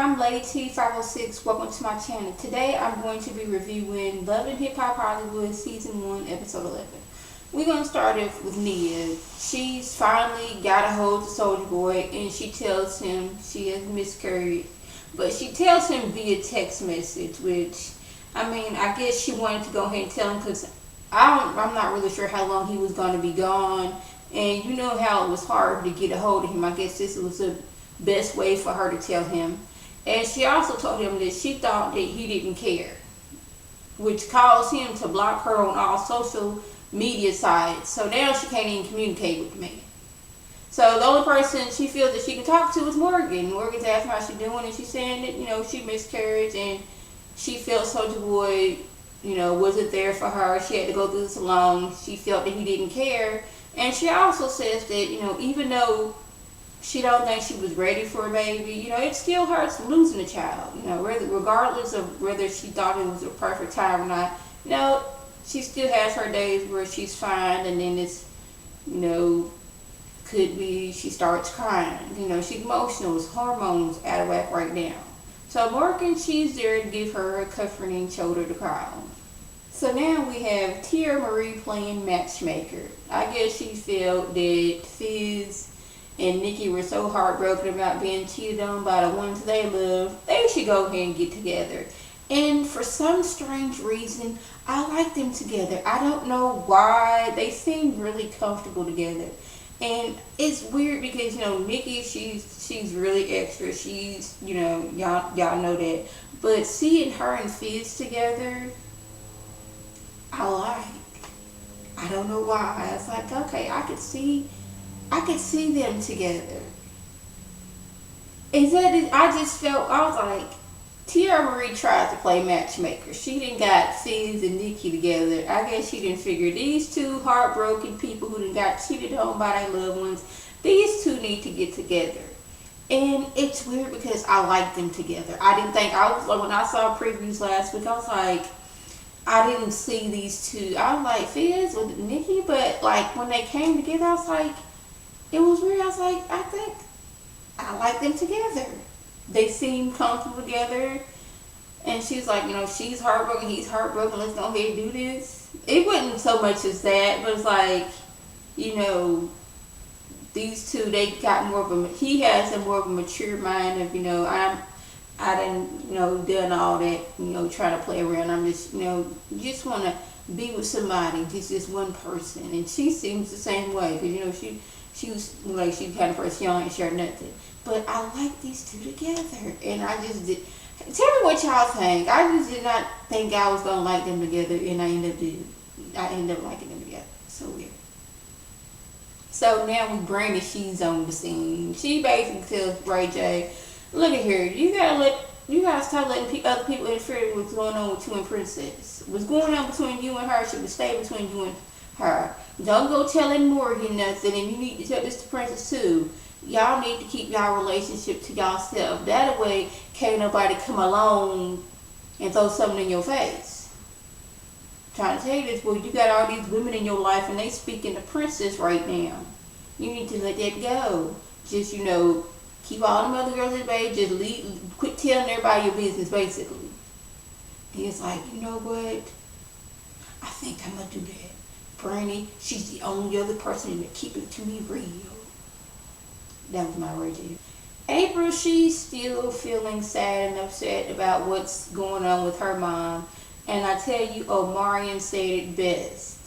I'm Lady T506. Welcome to my channel. Today I'm going to be reviewing Love and Hip Hop Hollywood Season 1, Episode 11. We're going to start off with Nia. She's finally got a hold of Soulja Boy and she tells him she has miscarried. But she tells him via text message, which, I guess she wanted to go ahead and tell him because I'm not really sure how long he was going to be gone. And you know how it was hard to get a hold of him. I guess this was the best way for her to tell him. And she also told him that she thought that he didn't care, which caused him to block her on all social media sites. So now she can't even communicate with the man. So the only person she feels that she can talk to is Morgan. Morgan's asking how she's doing, and she's saying that, she miscarried and she felt Soulja Boy, wasn't there for her. She had to go through this alone. She felt that he didn't care. And she also says that, even though she don't think she was ready for a baby, it still hurts losing a child, regardless of whether she thought it was a perfect time or not. She still has her days where she's fine, and then it's, could be she starts crying. She's emotional, it's hormones out of whack right now. So Morgan, she's there to give her a comforting shoulder to cry on. So now we have Tia Marie playing matchmaker. I guess she felt that Fizz and Nikki were so heartbroken about being cheated on by the ones they love, they should go ahead and get together. And for some strange reason, I like them together. I don't know why. They seem really comfortable together. And it's weird because, Nikki, she's really extra. She's, y'all know that. But seeing her and Fizz together, I don't know why. It's like, okay, I could see them together. I just felt, I was like, Tia Marie tried to play matchmaker. She done got Fizz and Nikki together. I guess she didn't figure these two heartbroken people who done got cheated on by their loved ones, these two need to get together. And it's weird because I like them together. I didn't think, when I saw previews last week, I was like, I didn't see these two. I was like, Fizz with Nikki, but like when they came together, I was like, it was weird. I was like, I think I like them together. They seem comfortable together. And she's like, she's heartbroken, he's heartbroken, let's go ahead and do this. It wasn't so much as that, but it's like, these two, they got he has a more of a mature mind of, I didn't, done all that, trying to play around. I'm just, just want to be with somebody, just one person. And she seems the same way, because, she was like, she kind of first young and shared nothing. But I like these two together. And I just did. Tell me what y'all think. I just did not think I was going to like them together, and I ended up liking them together. So weird. So now with Brandy, she's on the scene. She basically tells Ray J, look at here, you gotta stop letting other people interfere with what's going on with you and Princess. What's going on between you and her should stay between you and her. Don't go telling Morgan nothing, and you need to tell this to Princess too. Y'all need to keep y'all relationship to y'allself. That way, can't nobody come along and throw something in your face. I'm trying to tell you this, boy, you got all these women in your life, and they speaking to Princess right now. You need to let that go. Just, keep all them other girls at bay. Just quit telling everybody your business, basically. And it's like, you know what? I think I'm going to do that. Brandy, she's the only other person that keep it to me real. That was my review. April, she's still feeling sad and upset about what's going on with her mom. And I tell you, Omarion said it best.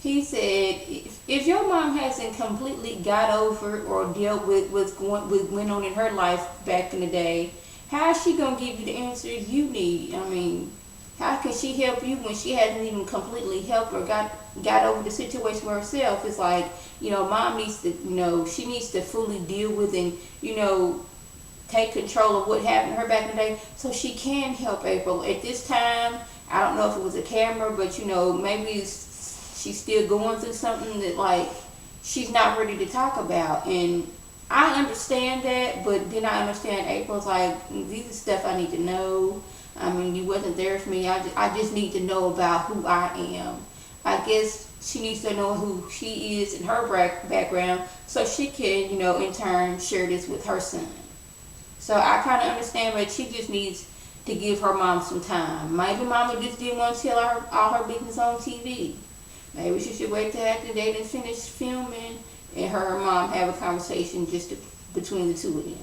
He said, if your mom hasn't completely got over or dealt with what's went on in her life back in the day, how is she going to give you the answers you need? How can she help you when she hasn't even completely helped or got over the situation for herself? It's like, mom needs to, she needs to fully deal with and, take control of what happened to her back in the day so she can help April. At this time, I don't know if it was a camera, but, maybe she's still going through something that, like, she's not ready to talk about. And I understand that, but then I understand April's like, these are stuff I need to know. You wasn't there for me. I just need to know about who I am. I guess she needs to know who she is in her background so she can, in turn, share this with her son. So I kind of understand, but she just needs to give her mom some time. Maybe mama just didn't want to tell her all her business on TV. Maybe she should wait till after they done finish filming and her and mom have a conversation just between the two of them.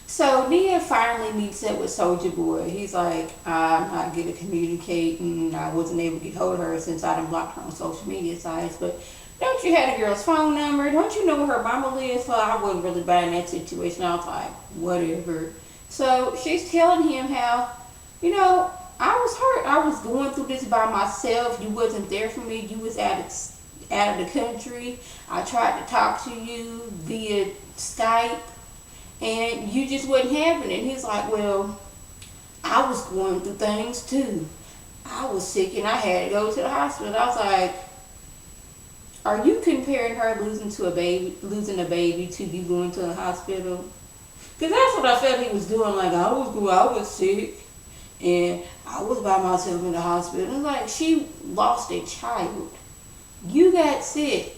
So Nia finally meets up with Soldier Boy. He's like, I'm not good at communicating. I wasn't able to get hold of her since I done blocked her on social media sites. But don't you have the girl's phone number? Don't you know where her mama lives? Well, I wasn't really buying that situation. I was like, whatever. So she's telling him how, I was hurt. I was going through this by myself. You wasn't there for me. You was out of the country. I tried to talk to you via Skype and you just wasn't having it. He's like, well, I was going through things too. I was sick and I had to go to the hospital. I was like, are you comparing her losing a baby to you going to the hospital? Because that's what I felt he was doing. Like, I was sick and I was by myself in the hospital. It's like, she lost a child. You got sick.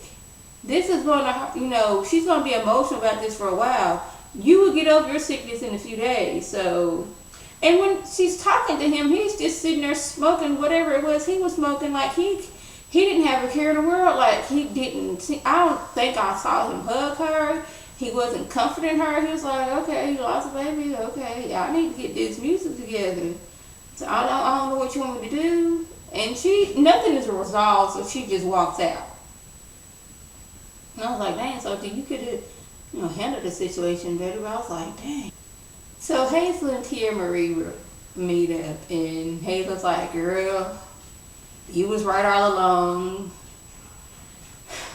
This is going to, she's going to be emotional about this for a while. You will get over your sickness in a few days. So, and when she's talking to him, he's just sitting there smoking whatever it was he was smoking. Like, he didn't have a care in the world. Like, I don't think I saw him hug her. He wasn't comforting her. He was like, okay, you lost a baby. Okay, I need to get this music together. So I don't know what you want me to do. And nothing is resolved, so she just walks out. And I was like, dang, so you could have, handled the situation better. But I was like, dang. So Hazel and Tia Marie meet up, and Hazel's like, girl, you was right all along.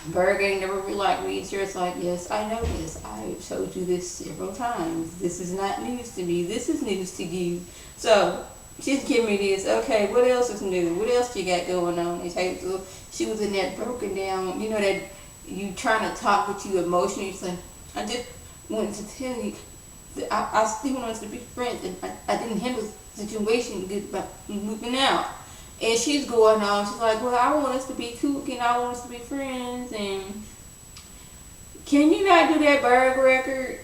Berg ain't never really liked me. It's like, yes, I know this. I've told you this several times. This is not news to me. This is news to you. So she's giving me this. Okay, what else is new? What else you got going on? It's Hazel. She was in that broken down, that you trying to talk with you emotionally. She's like, I just wanted to tell you that I still want us to be friends, and I didn't handle the situation good by moving out. And she's going on. She's like, well, I want us to be cool and I want us to be friends. And can you not do that Berg record?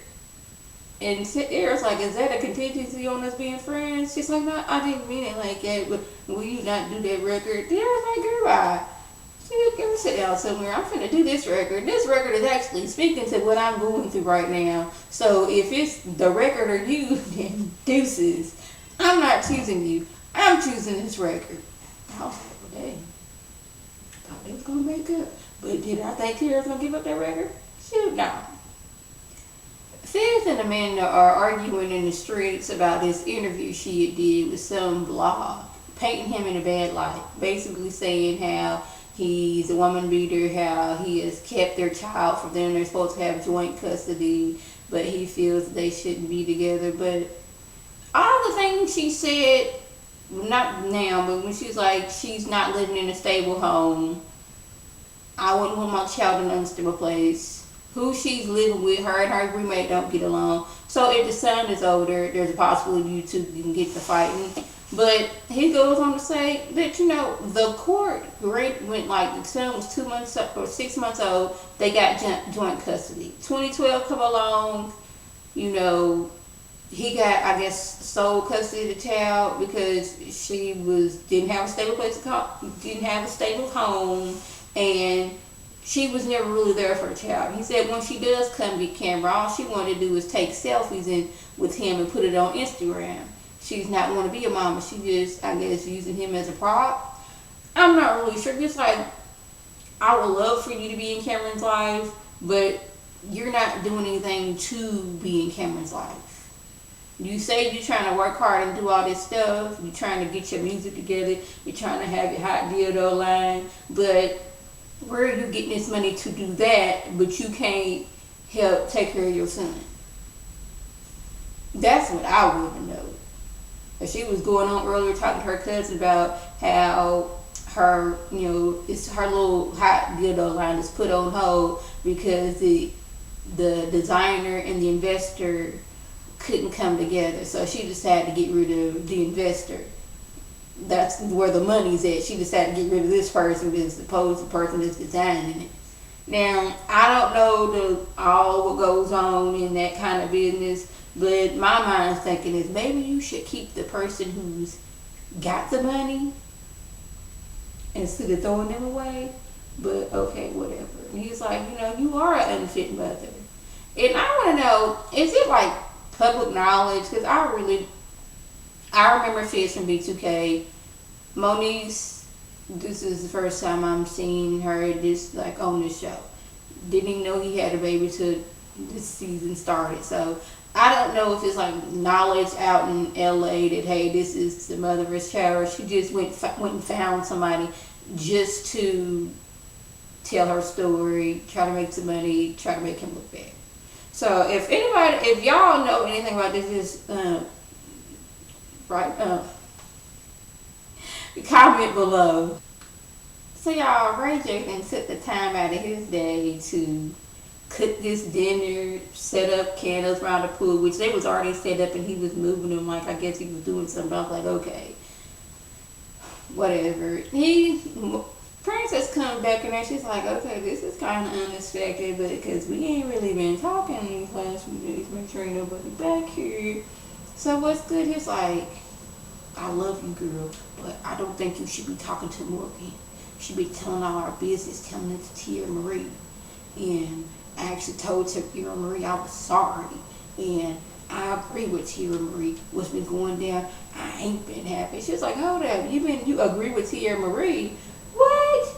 And Eric's like, is that a contingency on us being friends? She's like, no, I didn't mean it like that. But will you not do that record? Eric's like, girl, let me sit down somewhere. I'm finna do this record. This record is actually speaking to what I'm going through right now. So if it's the record or you, then deuces. I'm not choosing you. I'm choosing this record. I was like, well, dang. I thought they was going to make up. But did I think Tara's going to give up that record? Shoot, no. Fizz and Amanda are arguing in the streets about this interview she did with some blog, painting him in a bad light, basically saying how he's a woman beater, how he has kept their child from them. They're supposed to have joint custody, but he feels they shouldn't be together. But all the things she said, not now, but when she's like, she's not living in a stable home. I wouldn't want my child in an unstable place. Who she's living with, her and her roommate don't get along. So if the son is older, there's a possibility you two can get to fighting. But he goes on to say that, the court went like the son was 2 months or 6 months old. They got joint custody. 2012 come along, he got, I guess, sole custody of the child because she didn't have a stable home, and she was never really there for a child. He said when she does come get camera, all she wanted to do is take selfies with him and put it on Instagram. She's not want to be a mama. She just, I guess, using him as a prop. I'm not really sure. Just like, I would love for you to be in Cameron's life, but you're not doing anything to be in Cameron's life. You say you're trying to work hard and do all this stuff. You're trying to get your music together. You're trying to have your hot dildo line. But where are you getting this money to do that, but you can't help take care of your son? That's what I want to know. She was going on earlier talking to her cousin about how her, it's her little hot dildo line is put on hold because the designer and the investor couldn't come together. So she decided to get rid of the investor. That's where the money's at. She decided to get rid of this person as opposed to the person that's designing it. Now, I don't know all what goes on in that kind of business, But my mind's thinking is maybe you should keep the person who's got the money instead of throwing them away. But okay, whatever. And he's like, you are an unfit mother. And I want to know, is it like public knowledge? Because I remember Fizz from B2K. Moniece, this is the first time I'm seeing her this like on this show. Didn't even know he had a baby till this season started. So I don't know if it's like knowledge out in LA that hey, this is the mother of his child, or she just went and found somebody just to tell her story, try to make some money, try to make him look bad. So if y'all know anything about this, just comment below. So y'all, Ray J then took the time out of his day to cook this dinner, set up candles around the pool, which they was already set up, and he was moving them like I guess he was doing something. I was like, okay, whatever. Princess comes back in there. She's like, okay, this is kind of unexpected, but because we ain't really been talking these last few days, make sure ain't nobody back here. So what's good? He's like, I love you, girl, but I don't think you should be talking to Morgan. You should be telling all our business, telling it to Tia Marie. And I actually told Tia Marie I was sorry. And I agree with Tia Marie. What's been going down, I ain't been happy. She was like, hold up, you agree with Tia Marie? What?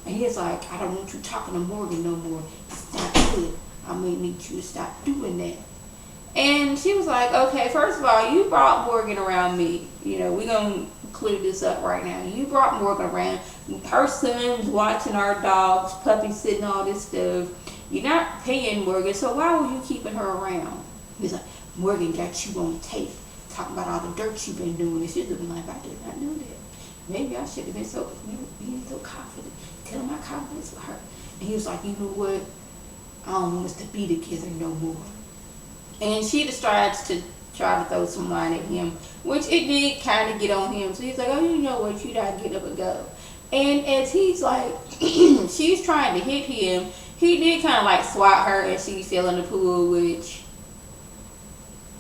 And he's like, I don't want you talking to Morgan no more. It's not good. I may need you to stop doing that. And she was like, okay, first of all, you brought Morgan around me. We're going to clear this up right now. You brought Morgan around. Her son's watching our dogs, puppies sitting, all this stuff. You're not paying Morgan, so why were you keeping her around? He's like, Morgan got you on tape, talking about all the dirt you've been doing. And she's looking like, I did not know that. Maybe I should have been being so confident, telling my confidence with her. And he was like, you know what? I don't want us to be together no more. And she decides to try to throw some line at him, which it did kind of get on him. So he's like, oh, you know what? You gotta get up and go. And as he's like, she's trying to hit him, he did kind of like swat her and she fell in the pool, which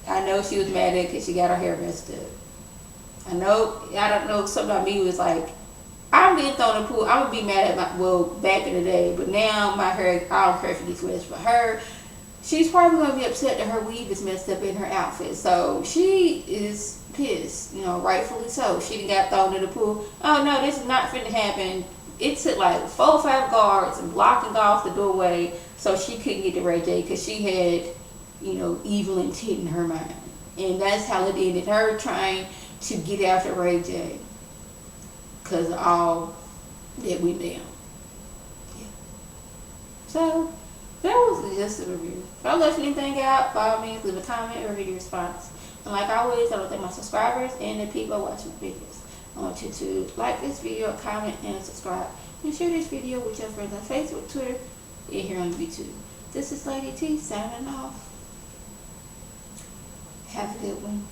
I know she was mad at because she got her hair messed up. I don't know, something about me was like, I'm getting thrown in the pool, I'm going to be mad at back in the day, but now my hair, I don't care if it gets wet for her. She's probably going to be upset that her weave is messed up in her outfit. So she is pissed, rightfully so. She got thrown in the pool. Oh no, this is not finna happen. It took like 4 or 5 guards and blocking off the doorway so she couldn't get to Ray J because she had, evil intent in her mind. And that's how it ended. Her trying to get after Ray J because of all that went down. Yeah. So that was just a review. If I left anything out, by all means leave a comment or video response. And like always, I want to thank my subscribers and the people watching my videos. I want you to like this video, comment, and subscribe. And share this video with your friends on Facebook, Twitter, and here on YouTube. This is Lady T signing off. Have a good one.